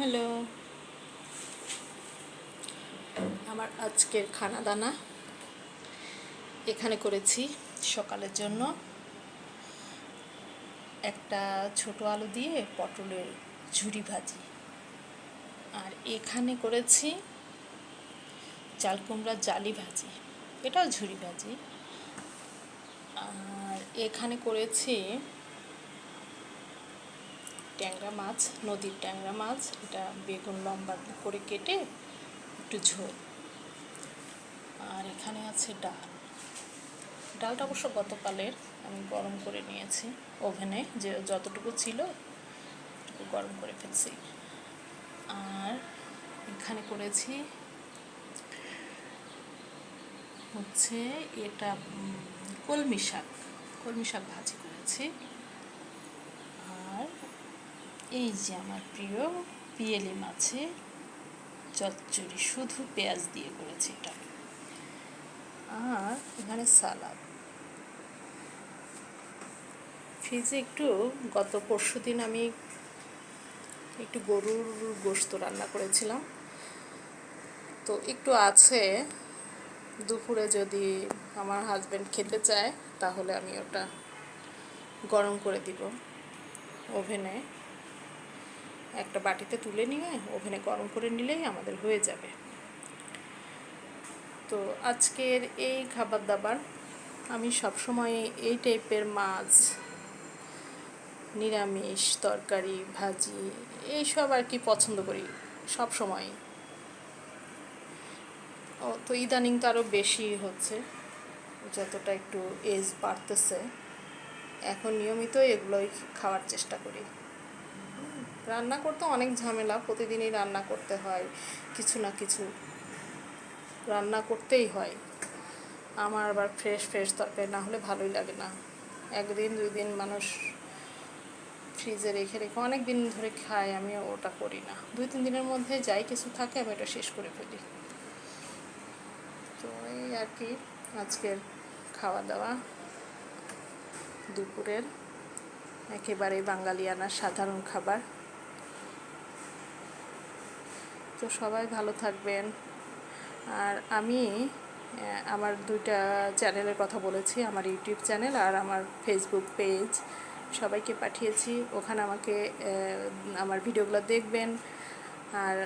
Hello. আমার আজকের খানা দানা এখানে করেছি সকালের জন্য একটা ছোট আলু দিয়ে পটলের ঝুরি ভাজি, আর এখানে করেছি চাল কুমড়ার জালি ভাজি, এটাও ঝুরি ভাজি। আর এখানে করেছি ট্যাংরা মাছ, নদীর ট্যাংরা মাছ, এটা বেগুন লম্বা করে কেটে একটু ঝোল। আর এখানে আছে ডাল। ডালটা অবশ্য গতকালের, আমি গরম করে নিয়েছি ওভেনে, যে যতটুকু ছিল গরম করে ফেলছি। আর এখানে করেছি হচ্ছে এটা কলমি শাক ভাজি করেছি। আর এই যে আমার প্রিয় পিয়েলি মাছের চচ্চড়ি, শুধু পেঁয়াজ দিয়ে করেছি এটা। আর এখানে সালাদ। ফ্রিজে একটু গত পরশু দিন আমি একটু গরুর গোশত রান্না করেছিলাম, তো একটু আছে। দুপুরে যদি আমার হাজব্যান্ড খেতে চায় তাহলে আমি ওটা গরম করে দিব ওভেনে, একটা বাটিতে তুলে নিয়ে ওভেনে গরম করে নিলেই আমাদের হয়ে যাবে। তো আজকের এই খাবার দাবার আমি সবসময় এই টাইপের মাছ, নিরামিষ তরকারি, ভাজি, এইসব আর কি পছন্দ করি সব সময়। তো ইদানিং তো আরও বেশি হচ্ছে, যতটা একটু এজ বাড়তেছে এখন নিয়মিত এগুলোই খাওয়ার চেষ্টা করি। রান্না করতে অনেক ঝামেলা, প্রতিদিনই রান্না করতে হয়, কিছু না কিছু রান্না করতেই হয়। আমার আবার ফ্রেশ তরকারি না হলে ভালোই লাগে না। একদিন 2 দিন মানুষ ফ্রিজে রেখে অনেক দিন ধরে খায়, আমি ওটা করি না। 2-3 দিনের মধ্যে যাই কিছু থাকে আমি ওটা শেষ করে ফেলি। তো এই আর কি আজকের খাওয়া দাওয়া দুপুরের, একেবারে বাঙালিয়ানা সাধারণ খাবার। তো সবাই ভালো থাকবেন। আর আমি আমার 2টা চ্যানেলের কথা বলেছি, আমার ইউটিউব চ্যানেল আর আমার ফেসবুক পেজ, সবাইকে পাঠিয়েছি। ওখানে আমাকে আমার ভিডিওগুলো দেখবেন আর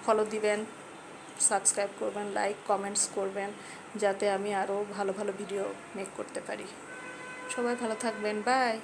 ফলো দিবেন, সাবস্ক্রাইব করবেন, লাইক কমেন্টস করবেন, যাতে আমি আরও ভালো ভালো ভিডিও মেক করতে পারি। সবাই ভালো থাকবেন, বাই।